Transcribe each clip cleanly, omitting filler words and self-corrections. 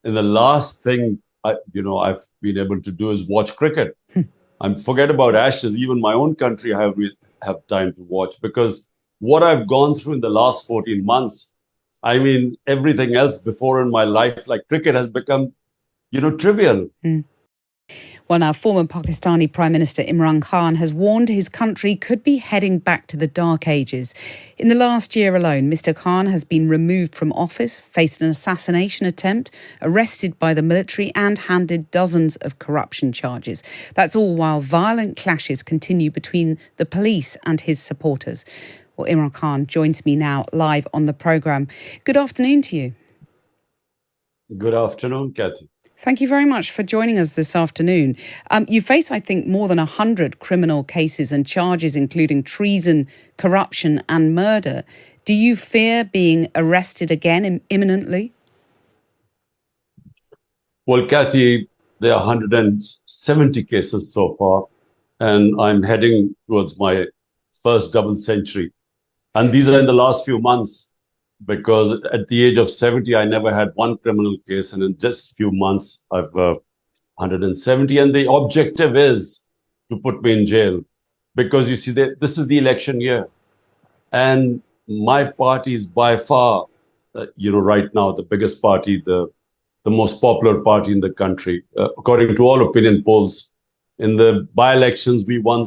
in the last thing I've been able to do is watch cricket. I forget about Ashes. Even my own country, I have time to watch because what I've gone through in the last 14 months, I mean, everything else before in my life, like cricket, has become, trivial. Well, now, former Pakistani Prime Minister Imran Khan has warned his country could be heading back to the dark ages. In the last year alone, Mr. Khan has been removed from office, faced an assassination attempt, arrested by the military and handed dozens of corruption charges. That's all while violent clashes continue between the police and his supporters. Well, Imran Khan joins me now live on the programme. Good afternoon to you. Good afternoon, Kathy. Thank you very much for joining us this afternoon. You face, I think, more than 100 criminal cases and charges, including treason, corruption and murder. Do you fear being arrested again imminently? Well, Kathy, there are 170 cases so far, and I'm heading towards my first double century. And these are in the last few months, because at the age of 70, I never had one criminal case. And in just a few months, I've 170. And the objective is to put me in jail because you see, this is the election year. And my party is by far, right now, the biggest party, the most popular party in the country. According to all opinion polls, in the by-elections, we won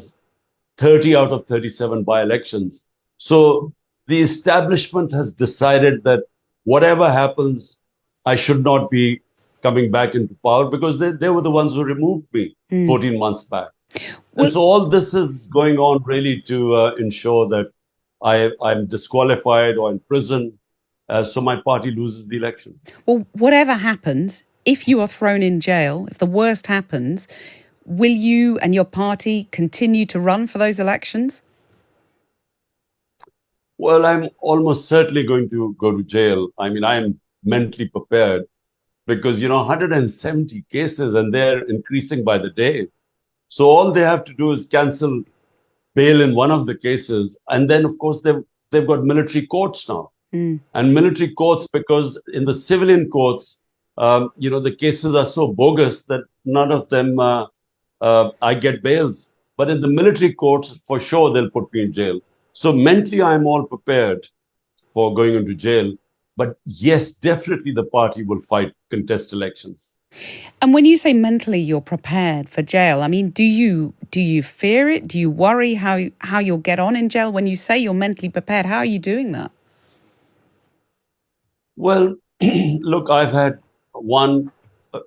30 out of 37 by-elections. So the establishment has decided that whatever happens, I should not be coming back into power because they were the ones who removed me 14 months back. Well, and so all this is going on really to ensure that I'm disqualified or in prison, so my party loses the election. Well, whatever happens, if you are thrown in jail, if the worst happens, will you and your party continue to run for those elections? Well, I'm almost certainly going to go to jail. I mean, I am mentally prepared because, 170 cases and they're increasing by the day. So all they have to do is cancel bail in one of the cases. And then, of course, they've got military courts now. And military courts, because in the civilian courts, the cases are so bogus that none of them I get bails. But in the military courts, for sure, they'll put me in jail. So mentally, I'm all prepared for going into jail. But yes, definitely the party will fight contest elections. And when you say mentally you're prepared for jail, I mean, do you fear it? Do you worry how you'll get on in jail? When you say you're mentally prepared, how are you doing that? Well, look, I've had one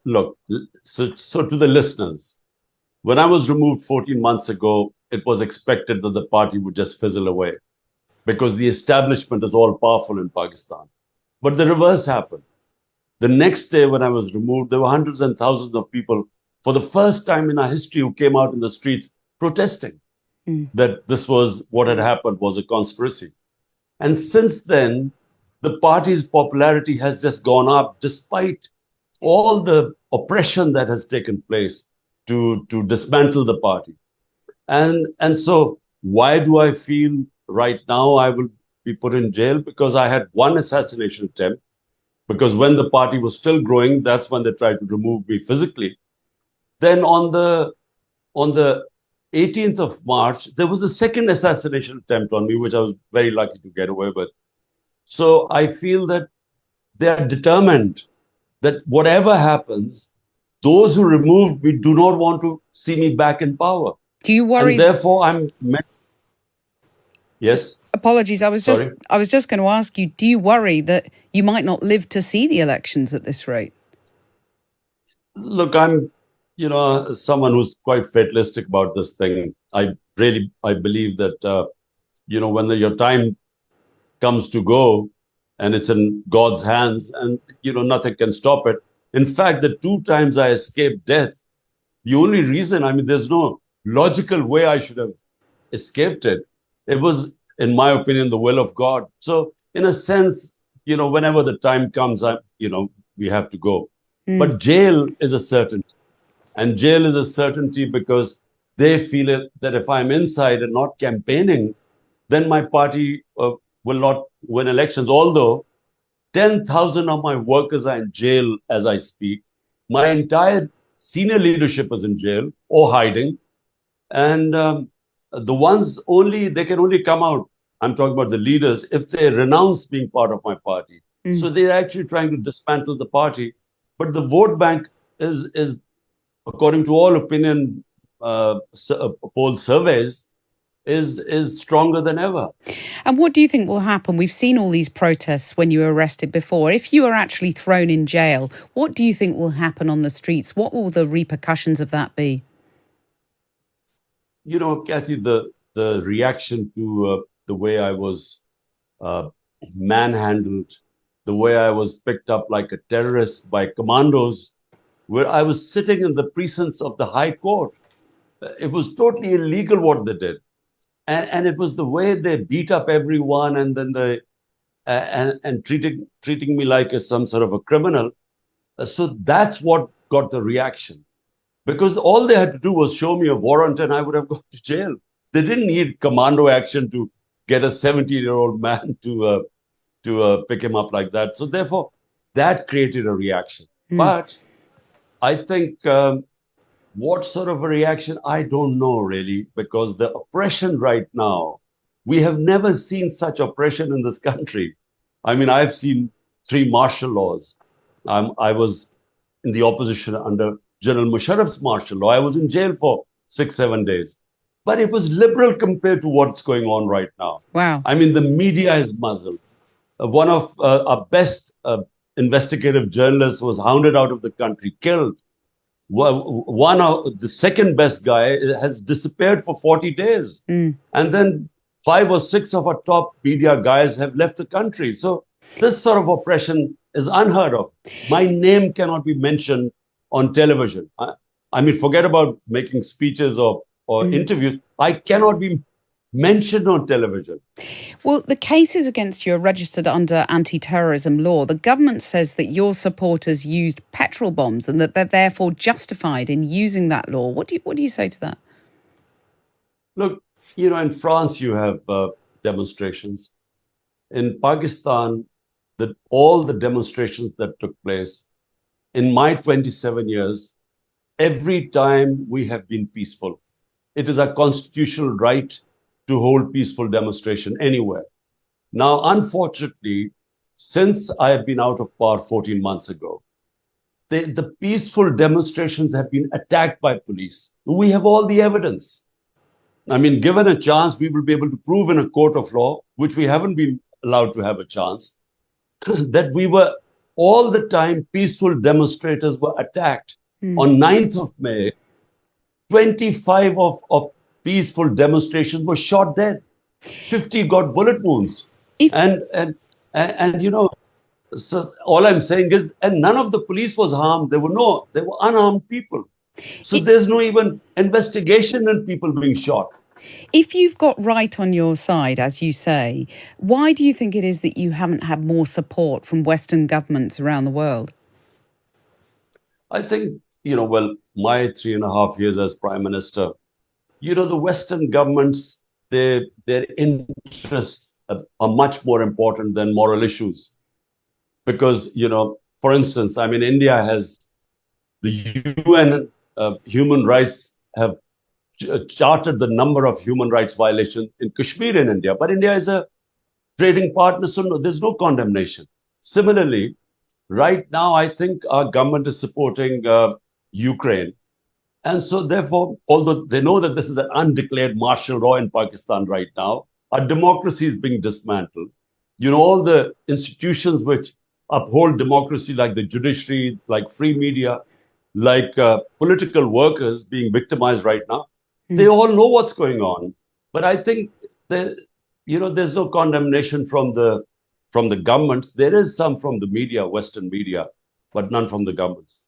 look. So to the listeners, when I was removed 14 months ago, it was expected that the party would just fizzle away because the establishment is all powerful in Pakistan. But the reverse happened. The next day when I was removed, there were hundreds and thousands of people for the first time in our history who came out in the streets protesting that this was what had happened was a conspiracy. And since then, the party's popularity has just gone up despite all the oppression that has taken place to dismantle the party. And so why do I feel right now I will be put in jail? Because I had one assassination attempt. Because when the party was still growing, that's when they tried to remove me physically. Then on the 18th of March, there was a second assassination attempt on me, which I was very lucky to get away with. So I feel that they are determined that whatever happens, those who removed me do not want to see me back in power. Do you worry? And therefore, Yes. Apologies. I was just going to ask you, do you worry that you might not live to see the elections at this rate? Look, I'm, someone who's quite fatalistic about this thing. I believe that, when your time comes to go and it's in God's hands and, nothing can stop it. In fact, the 2 times I escaped death, the only reason, there's no logical way I should have escaped it. It was, in my opinion, the will of God. So in a sense, whenever the time comes, we have to go. But jail is a certainty. And jail is a certainty because they feel it that if I'm inside and not campaigning, then my party will not win elections. Although 10,000 of my workers are in jail as I speak. My entire senior leadership is in jail or hiding. And the ones only, they can only come out, I'm talking about the leaders, if they renounce being part of my party. So they're actually trying to dismantle the party. But the vote bank is according to all opinion poll surveys, is stronger than ever. And what do you think will happen? We've seen all these protests when you were arrested before. If you are actually thrown in jail, what do you think will happen on the streets? What will the repercussions of that be? You know, Kathy, the reaction to the way I was uh, manhandled, the way I was picked up like a terrorist by commandos, where I was sitting in the precincts of the High Court. It was totally illegal what they did. And it was the way they beat up everyone and then they and treating me like some sort of a criminal. So that's what got the reaction. Because all they had to do was show me a warrant and I would have gone to jail. They didn't need commando action to get a 17-year-old man to pick him up like that. So therefore, that created a reaction. But I think what sort of a reaction, I don't know really, because the oppression right now, we have never seen such oppression in this country. I mean, I've seen three martial laws. I was in the opposition under General Musharraf's martial law. I was in jail for 6, 7 days. But it was liberal compared to what's going on right now. Wow. I mean, the media is muzzled. One of our best investigative journalists was hounded out of the country, killed. One of the second best guy has disappeared for 40 days. And then 5 or 6 of our top media guys have left the country. So this sort of oppression is unheard of. My name cannot be mentioned on television. I mean, forget about making speeches or interviews. I cannot be mentioned on television. Well, the cases against you are registered under anti-terrorism law. The government says that your supporters used petrol bombs and that they're therefore justified in using that law. What do you say to that? Look, you know, in France you have demonstrations. In Pakistan, all the demonstrations that took place in my 27 years, every time we have been peaceful. It is a constitutional right to hold peaceful demonstration anywhere. Now, unfortunately, since I have been out of power 14 months ago, the peaceful demonstrations have been attacked by police. We have all the evidence. I mean, given a chance, we will be able to prove in a court of law, which we haven't been allowed to have a chance, that we were all the time peaceful demonstrators were attacked. On 9th of May, 25 of peaceful demonstrations were shot dead. 50 got bullet wounds. If And you know, so all I'm saying is, and none of the police was harmed. They were unarmed people. So there's no even investigation in people being shot. If you've got right on your side, as you say, why do you think it is that you haven't had more support from Western governments around the world? I think, you know, well, my 3.5 years as prime minister, you know, the Western governments, their interests are much more important than moral issues. Because, you know, for instance, I mean, India has the UN human rights have charted the number of human rights violations in Kashmir in India. But India is a trading partner, so no, there's no condemnation. Similarly, right now, I think our government is supporting Ukraine. And so, therefore, although they know that this is an undeclared martial law in Pakistan right now, our democracy is being dismantled. You know, all the institutions which uphold democracy, like the judiciary, like free media, like political workers being victimized right now, they all know what's going on. But I think that, you know, there's no condemnation from the governments. There is some from the media, Western media, but none from the governments.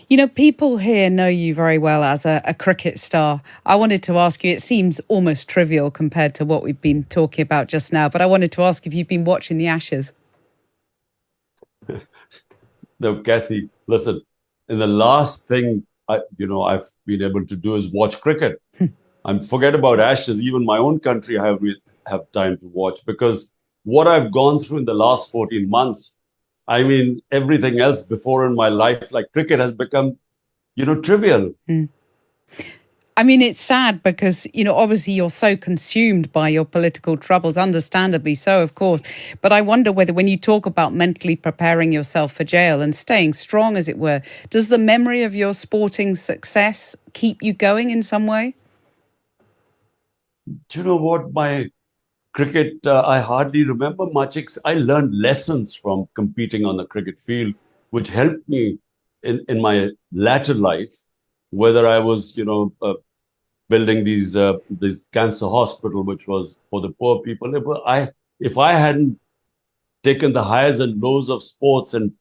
You know, people here know you very well as a cricket star. I wanted to ask you, it seems almost trivial compared to what we've been talking about just now, but I wanted to ask if you've been watching the Ashes. No, Kathy, listen, in the last thing I've been able to do is watch cricket. And forget about Ashes. Even my own country, I have time to watch, because what I've gone through in the last 14 months, I mean, everything else before in my life, like cricket, has become, trivial. I mean, it's sad because, obviously you're so consumed by your political troubles, understandably so, of course. But I wonder whether when you talk about mentally preparing yourself for jail and staying strong, as it were, does the memory of your sporting success keep you going in some way? Do you know what? My cricket, I hardly remember much. I learned lessons from competing on the cricket field, which helped me in my latter life, whether I was, building this cancer hospital, which was for the poor people. If I hadn't taken the highs and lows of sports and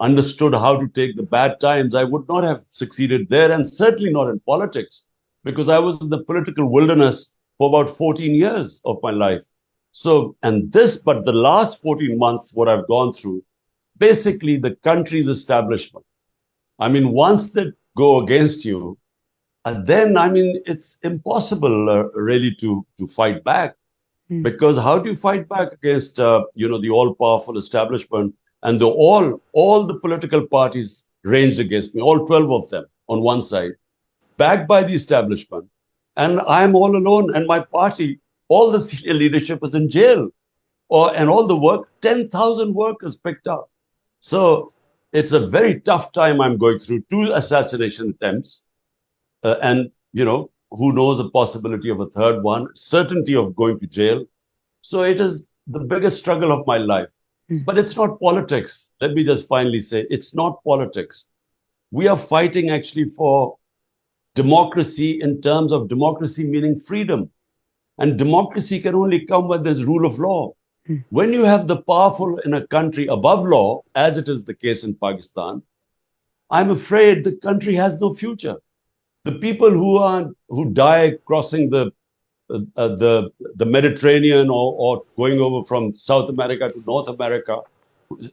understood how to take the bad times, I would not have succeeded there, and certainly not in politics, because I was in the political wilderness for about 14 years of my life. So, but the last 14 months, what I've gone through, basically the country's establishment. I mean, once they go against you, then I mean, it's impossible really to fight back. Because how do you fight back against the all-powerful establishment and all the political parties ranged against me, all 12 of them on one side, backed by the establishment, and I'm all alone, and my party, all the senior leadership is in jail, and all the work, 10,000 workers picked up. So it's a very tough time I'm going through. Two assassination attempts, and who knows the possibility of a third one, certainty of going to jail. So it is the biggest struggle of my life. But it's not politics. Let me just finally say, it's not politics. We are fighting actually for democracy, in terms of democracy meaning freedom. And democracy can only come when there's rule of law. When you have the powerful in a country above law, as it is the case in Pakistan, I'm afraid the country has no future. The people who die crossing the Mediterranean, or going over from South America to North America,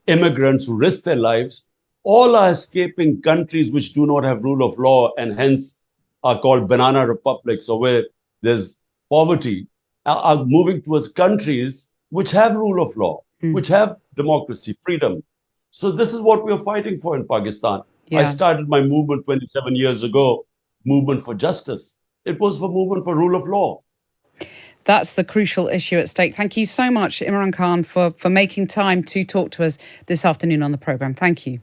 immigrants who risk their lives, all are escaping countries which do not have rule of law, and hence are called banana republics, or where there's poverty, are moving towards countries which have rule of law, which have democracy, freedom. So this is what we're fighting for in Pakistan. I Yeah. started my movement 27 years ago, movement for justice. It was for movement for rule of law. That's the crucial issue at stake. Thank you so much, Imran Khan, for making time to talk to us this afternoon on the programme. Thank you.